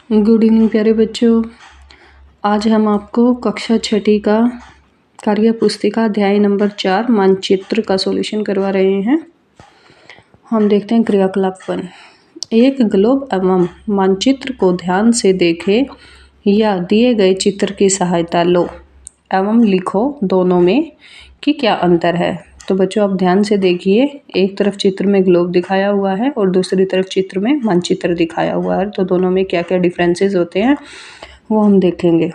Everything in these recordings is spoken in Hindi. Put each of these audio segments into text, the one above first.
गुड इवनिंग प्यारे बच्चों। आज हम आपको कक्षा छठी का कार्य पुस्तिका अध्याय नंबर 4 मानचित्र का सॉल्यूशन करवा रहे हैं। हम देखते हैं क्रियाकलाप 1। एक ग्लोब एवं मानचित्र को ध्यान से देखें या दिए गए चित्र की सहायता लो एवं लिखो दोनों में कि क्या अंतर है। तो बच्चों आप ध्यान से देखिए, एक तरफ चित्र में ग्लोब दिखाया हुआ है और दूसरी तरफ चित्र में मानचित्र दिखाया हुआ है, तो दोनों में क्या क्या डिफरेंसेस होते हैं वो हम देखेंगे।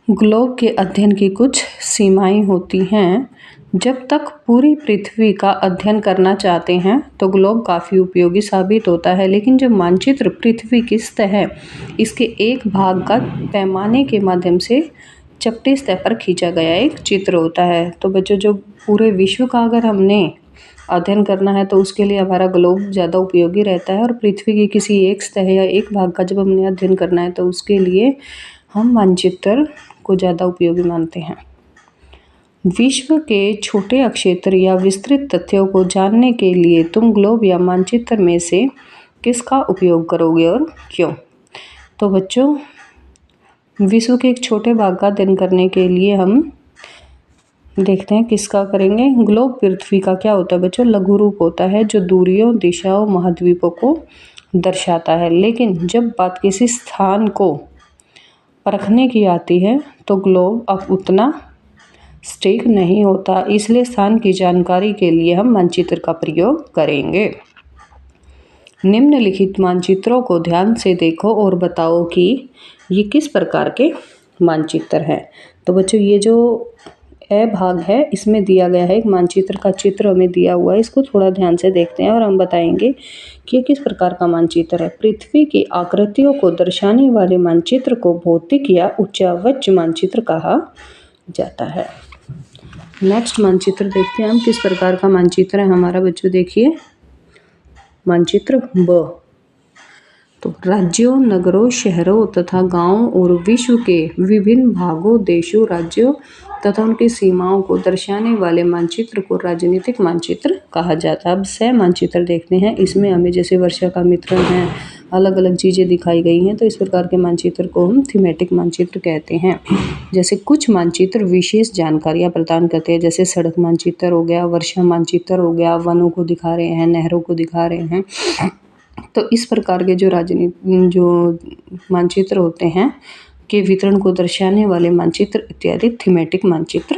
ग्लोब के अध्ययन की कुछ सीमाएं होती हैं। जब तक पूरी पृथ्वी का अध्ययन करना चाहते हैं तो ग्लोब काफ़ी उपयोगी साबित होता है, लेकिन जब मानचित्र पृथ्वी की सतह इसके एक भाग का पैमाने के माध्यम से चपटी सतह पर खींचा गया एक चित्र होता है। तो बच्चों जो पूरे विश्व का अगर हमने अध्ययन करना है तो उसके लिए हमारा ग्लोब ज़्यादा उपयोगी रहता है, और पृथ्वी की किसी एक सतह या एक भाग का जब हमने अध्ययन करना है तो उसके लिए हम मानचित्र को ज़्यादा उपयोगी मानते हैं। विश्व के छोटे क्षेत्र या विस्तृत तथ्यों को जानने के लिए तुम ग्लोब या मानचित्र में से किसका उपयोग करोगे और क्यों। तो बच्चों विश्व के एक छोटे भाग का अध्ययन करने के लिए हम देखते हैं किसका करेंगे। ग्लोब पृथ्वी का क्या होता है बच्चों, लघु रूप होता है जो दूरियों, दिशाओं, महाद्वीपों को दर्शाता है। लेकिन जब बात किसी स्थान को परखने की आती है तो ग्लोब अब उतना सटीक नहीं होता, इसलिए स्थान की जानकारी के लिए हम मानचित्र का प्रयोग करेंगे। निम्नलिखित मानचित्रों को ध्यान से देखो और बताओ कि ये किस प्रकार के मानचित्र हैं। तो बच्चों ये जो ए भाग है इसमें दिया गया है एक मानचित्र का चित्र हमें दिया हुआ है, इसको थोड़ा ध्यान से देखते हैं और हम बताएंगे कि ये किस प्रकार का मानचित्र है। पृथ्वी की आकृतियों को दर्शाने वाले मानचित्र को भौतिक या उच्चावच मानचित्र कहा जाता है। नेक्स्ट मानचित्र देखते हैं हम किस प्रकार का मानचित्र है हमारा। बच्चों देखिए मानचित्र ब। तो राज्यों, नगरों, शहरों तथा गांवों और विश्व के विभिन्न भागों, देशों, राज्यों तथा उनकी सीमाओं को दर्शाने वाले मानचित्र को राजनीतिक मानचित्र कहा जाता है। अब सह मानचित्र देखते हैं, इसमें हमें जैसे वर्षा का मिश्रण है, अलग अलग चीज़ें दिखाई गई हैं, तो इस प्रकार के मानचित्र को हम थीमेटिक मानचित्र कहते हैं। जैसे कुछ मानचित्र विशेष जानकारियाँ प्रदान करते हैं, जैसे सड़क मानचित्र हो गया, वर्षा मानचित्र हो गया, वनों को दिखा रहे हैं, नहरों को दिखा रहे हैं। तो इस प्रकार के जो मानचित्र होते हैं के वितरण को दर्शाने वाले मानचित्र इत्यादि थीमेटिक मानचित्र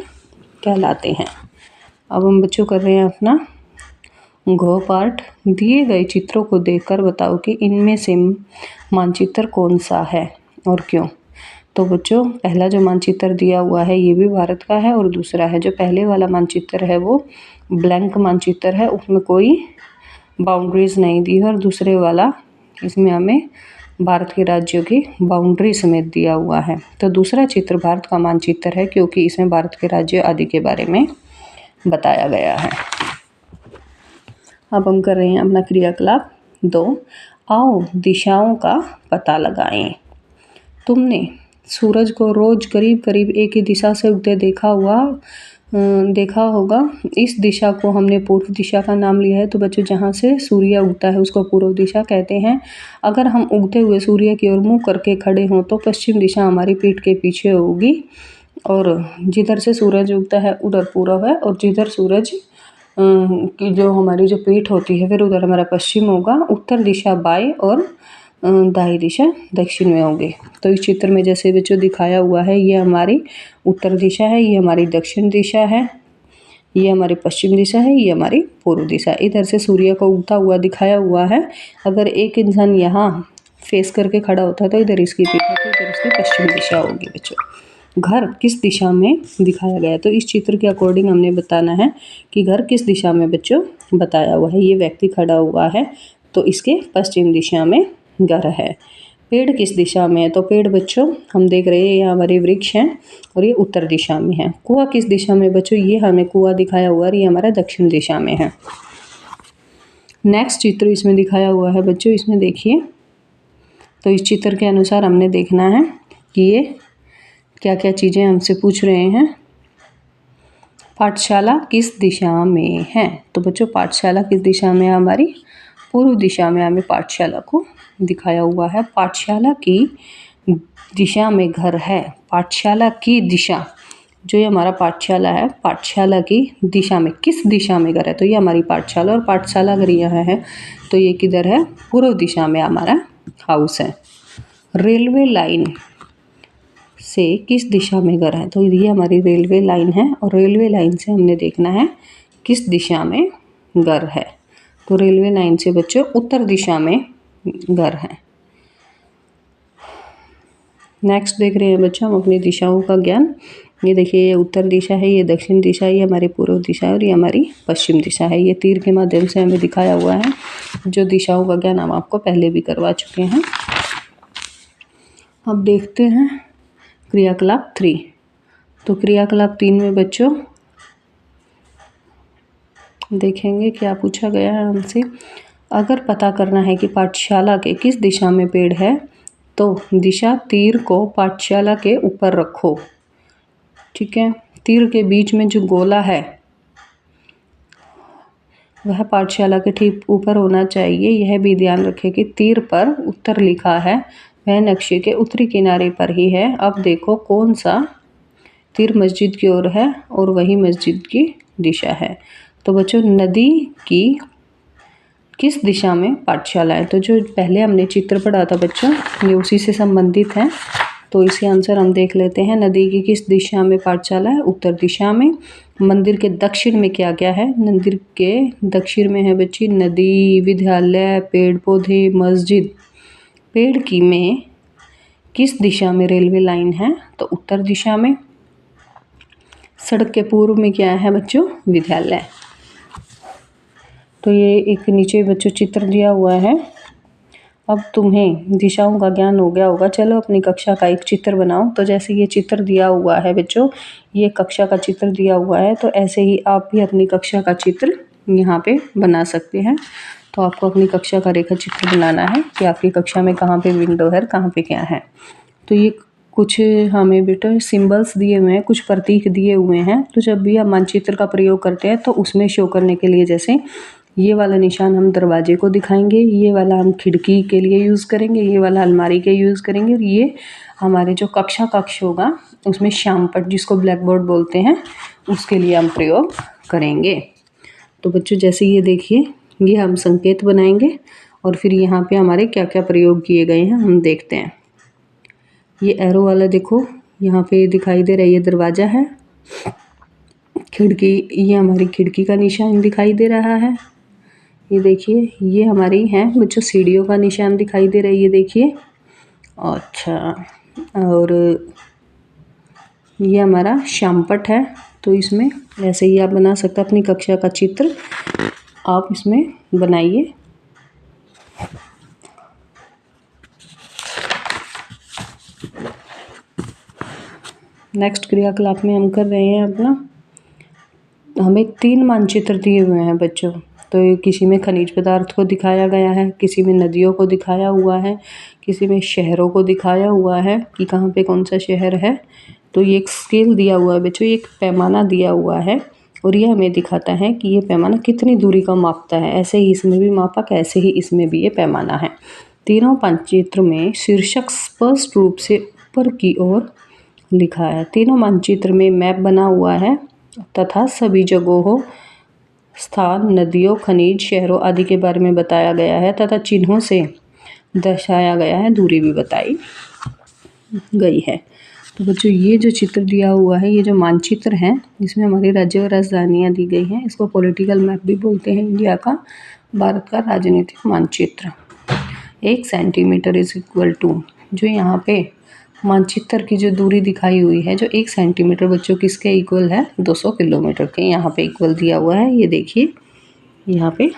कहलाते हैं। अब हम बच्चों कर रहे हैं अपना घ पार्ट। दिए गए चित्रों को देखकर बताओ कि इनमें से मानचित्र कौन सा है और क्यों। तो बच्चों पहला जो मानचित्र दिया हुआ है ये भी भारत का है, और दूसरा है जो पहले वाला मानचित्र है वो ब्लैंक मानचित्र है, उसमें कोई बाउंड्रीज नहीं दी है, और दूसरे वाला इसमें हमें भारत के राज्यों की बाउंड्री समेत दिया हुआ है। तो दूसरा चित्र भारत का मानचित्र है क्योंकि इसमें भारत के राज्य आदि के बारे में बताया गया है। अब हम कर रहे हैं अपना क्रियाकलाप 2। आओ दिशाओं का पता लगाएं। तुमने सूरज को रोज करीब करीब एक ही दिशा से उगते देखा होगा। इस दिशा को हमने पूर्व दिशा का नाम लिया है। तो बच्चों जहाँ से सूर्य उगता है उसको पूर्व दिशा कहते हैं। अगर हम उगते हुए सूर्य की ओर मुंह करके खड़े हों तो पश्चिम दिशा हमारी पीठ के पीछे होगी, और जिधर से सूरज उगता है उधर पूर्व है, और जिधर सूरज की जो हमारी जो पीठ होती है फिर उधर हमारा पश्चिम होगा। उत्तर दिशा बाएं और दाई दिशा दक्षिण में होंगे। तो इस चित्र में जैसे बच्चों दिखाया हुआ है ये हमारी उत्तर दिशा है, ये हमारी दक्षिण दिशा है, ये हमारी पश्चिम दिशा है, ये हमारी पूर्व दिशा। इधर से सूर्य को उगता हुआ दिखाया हुआ है। अगर एक इंसान यहाँ फेस करके खड़ा होता है तो इधर इसकी पीठ है, तो इधर उसकी पश्चिम दिशा होगी। बच्चों घर किस दिशा में दिखाया गया है, तो इस चित्र के अकॉर्डिंग हमने बताना है कि घर किस दिशा में बच्चों बताया हुआ है। ये व्यक्ति खड़ा हुआ है तो इसके पश्चिम दिशा में घर है। पेड़ किस दिशा में है, तो पेड़ बच्चों हम देख रहे हैं ये हमारे वृक्ष हैं और ये उत्तर दिशा में है। कुआं किस दिशा में बच्चों, ये हमें कुआं दिखाया हुआ है, ये हमारा दक्षिण दिशा में है। नेक्स्ट चित्र इसमें दिखाया हुआ है बच्चों, इसमें देखिए। तो इस चित्र के अनुसार हमने देखना है कि ये क्या क्या चीज़ें हमसे पूछ रहे हैं। पाठशाला किस दिशा में है, तो बच्चों पाठशाला किस दिशा में है हमारी पूर्व दिशा में हमें पाठशाला को दिखाया हुआ है। पाठशाला की दिशा में घर है। पाठशाला की दिशा, जो ये हमारा पाठशाला है, पाठशाला की दिशा में किस दिशा में घर है, तो ये हमारी पाठशाला, और पाठशाला अगर यहाँ है तो ये किधर है, पूर्व दिशा में हमारा हाउस है। रेलवे लाइन से किस दिशा में घर है, तो ये हमारी रेलवे लाइन है, और रेलवे लाइन से हमने देखना है किस दिशा में घर है। तो रेलवे लाइन से बच्चों उत्तर दिशा में घर है। नेक्स्ट देख रहे हैं बच्चों हम अपनी दिशाओं का ज्ञान। ये देखिए, ये उत्तर दिशा है, ये दक्षिण दिशा है, ये हमारी पूर्व दिशा है, और ये हमारी पश्चिम दिशा है। ये तीर के माध्यम से हमें दिखाया हुआ है। जो दिशाओं का ज्ञान हम आपको पहले भी करवा चुके हैं। अब देखते हैं क्रियाकलाप 3। तो क्रियाकलाप 3 में बच्चों देखेंगे क्या पूछा गया है हमसे। अगर पता करना है कि पाठशाला के किस दिशा में पेड़ है, तो दिशा तीर को पाठशाला के ऊपर रखो। ठीक है, तीर के बीच में जो गोला है वह पाठशाला के ठीक ऊपर होना चाहिए। यह भी ध्यान रखें कि तीर पर उत्तर लिखा है, वह नक्शे के उत्तरी किनारे पर ही है। अब देखो कौन सा तीर मस्जिद की ओर है, और वही मस्जिद की दिशा है। तो बच्चों नदी की किस दिशा में पाठशाला है, तो जो पहले हमने चित्र पढ़ा था बच्चों, ये उसी से संबंधित है। तो इसे आंसर हम देख लेते हैं। नदी की किस दिशा में पाठशाला है, उत्तर दिशा में। मंदिर के दक्षिण में क्या क्या है, मंदिर के दक्षिण में है बच्ची नदी, विद्यालय, पेड़ पौधे, मस्जिद। पेड़ की में किस दिशा में रेलवे लाइन है, तो उत्तर दिशा में। सड़क के पूर्व में क्या है बच्चों, विद्यालय। तो ये एक नीचे बच्चों चित्र दिया हुआ है। अब तुम्हें दिशाओं का ज्ञान हो गया होगा। चलो अपनी कक्षा का एक चित्र बनाओ। तो जैसे ये चित्र दिया हुआ है बच्चों, ये कक्षा का चित्र दिया हुआ है, तो ऐसे ही आप भी अपनी कक्षा का चित्र यहाँ पे बना सकते हैं। तो आपको अपनी कक्षा का रेखा चित्र बनाना है कि आपकी कक्षा में कहाँ पे विंडो है, कहाँ पे क्या है। तो ये कुछ हमें बेटा सिंबल्स दिए हुए हैं, कुछ प्रतीक दिए हुए हैं। तो जब भी हम मानचित्र का प्रयोग करते हैं तो उसमें शो करने के लिए, जैसे ये वाला निशान हम दरवाजे को दिखाएंगे, ये वाला हम खिड़की के लिए यूज़ करेंगे, ये वाला अलमारी के यूज़ करेंगे, और ये हमारे जो कक्ष होगा उसमें श्यामपट्ट, जिसको ब्लैक बोर्ड बोलते हैं, उसके लिए हम प्रयोग करेंगे। तो बच्चों जैसे ये देखिए, ये हम संकेत बनाएंगे, और फिर यहाँ पे हमारे क्या क्या प्रयोग किए गए हैं हम देखते हैं। ये एरो वाला देखो, यहाँ पे दिखाई दे रहा है, ये दरवाज़ा है। खिड़की, ये हमारी खिड़की का निशान दिखाई दे रहा है। ये देखिए, ये हमारी है बच्चों सीढ़ियों का निशान दिखाई दे रहा है, ये देखिए। अच्छा, और ये हमारा श्यामपट्ट है। तो इसमें ऐसे ही आप बना सकते हैं अपनी कक्षा का चित्र, आप इसमें बनाइए। नेक्स्ट क्रियाकलाप में हम कर रहे हैं अपना, हमें 3 मानचित्र दिए हुए हैं बच्चों। तो किसी में खनिज पदार्थ को दिखाया गया है, किसी में नदियों को दिखाया हुआ है, किसी में शहरों को दिखाया हुआ है कि कहाँ पे कौन सा शहर है। तो ये एक स्केल दिया हुआ है बच्चों, एक पैमाना दिया हुआ है, और ये हमें दिखाता है कि ये पैमाना कितनी दूरी का मापता है। ऐसे ही इसमें भी मापक, ऐसे ही इसमें भी ये पैमाना है। तीनों मानचित्र में शीर्षक स्पष्ट रूप से ऊपर की ओर लिखा है। तीनों मानचित्र में मैप बना हुआ है तथा सभी जगहों, स्थान, नदियों, खनिज, शहरों आदि के बारे में बताया गया है तथा चिन्हों से दर्शाया गया है, दूरी भी बताई गई है। तो बच्चों ये जो चित्र दिया हुआ है, ये जो मानचित्र है, इसमें हमारी राज्य और राजधानियाँ दी गई हैं। इसको पॉलिटिकल मैप भी बोलते हैं, इंडिया का, भारत का राजनीतिक मानचित्र। 1 सेंटीमीटर इज इक्वल टू, जो यहाँ पे मानचित्र की जो दूरी दिखाई हुई है, जो 1 सेंटीमीटर बच्चों किसके इक्वल है, 200 किलोमीटर के यहाँ पे इक्वल दिया हुआ है। ये देखिए यहाँ पे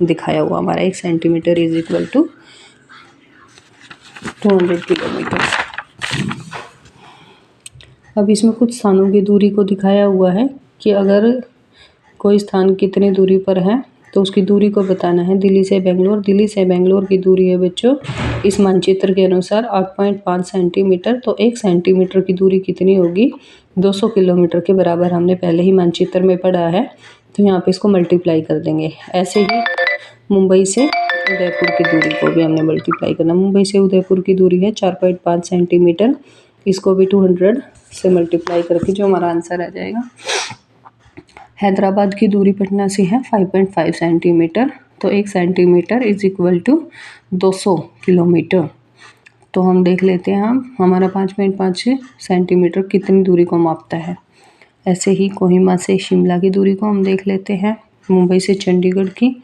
दिखाया हुआ हमारा 1 centimetre is equal to 200 kilometre. अब इसमें कुछ स्थानों की दूरी को दिखाया हुआ है कि अगर कोई स्थान कितनी दूरी पर है तो उसकी दूरी को बताना है। दिल्ली से बेंगलोर, दिल्ली से बेंगलोर की दूरी है बच्चों इस मानचित्र के अनुसार 8.5 सेंटीमीटर। तो 1 सेंटीमीटर की दूरी कितनी होगी, 200 किलोमीटर के बराबर हमने पहले ही मानचित्र में पढ़ा है। तो यहाँ पे इसको मल्टीप्लाई कर देंगे। ऐसे ही मुंबई से उदयपुर की दूरी को भी हमने मल्टीप्लाई करना। मुंबई से उदयपुर की दूरी है 4.5 सेंटीमीटर, इसको भी 200 से मल्टीप्लाई करके जो हमारा आंसर आ जाएगा। हैदराबाद की दूरी पटना से है 5.5 सेंटीमीटर, तो 1 centimetre is equal to 200 kilometre. तो हम देख लेते हैं हमारा 5.5 सेंटीमीटर कितनी दूरी को मापता है। ऐसे ही कोहिमा से शिमला की दूरी को हम देख लेते हैं, मुंबई से चंडीगढ़ की।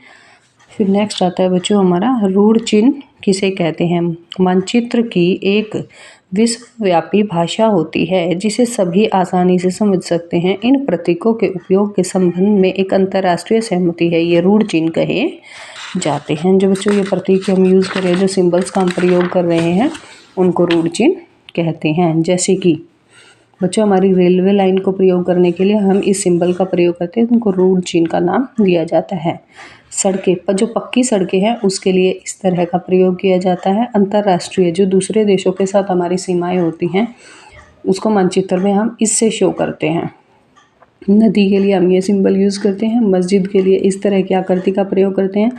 फिर नेक्स्ट आता है बच्चों हमारा रूढ़ चिन्ह किसे कहते हैं। मानचित्र की एक विश्वव्यापी भाषा होती है जिसे सभी आसानी से समझ सकते हैं। इन प्रतीकों के उपयोग के संबंध में एक अंतर्राष्ट्रीय सहमति है, ये रूढ़ चिन्ह कहे जाते हैं। जो बच्चों ये प्रतीक हम यूज़ कर रहे हैं, जो सिंबल्स का हम प्रयोग कर रहे हैं, उनको रूढ़ चिन्ह कहते हैं। जैसे कि बच्चों हमारी रेलवे लाइन को प्रयोग करने के लिए हम इस सिंबल का प्रयोग करते हैं, उनको रूढ़ चिन्ह का नाम दिया जाता है। सड़कें पर जो पक्की सड़कें हैं उसके लिए इस तरह का प्रयोग किया जाता है। अंतर्राष्ट्रीय जो दूसरे देशों के साथ हमारी सीमाएं होती हैं उसको मानचित्र में हम इससे शो करते हैं। नदी के लिए हम ये सिंबल यूज़ करते हैं। मस्जिद के लिए इस तरह की आकृति का प्रयोग करते हैं।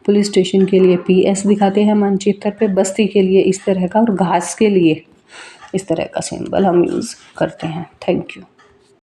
पुलिस स्टेशन के लिए PS दिखाते हैं मानचित्र पे। बस्ती के लिए इस तरह का, और घास के लिए इस तरह का सिंबल हम यूज़ करते हैं। Thank you.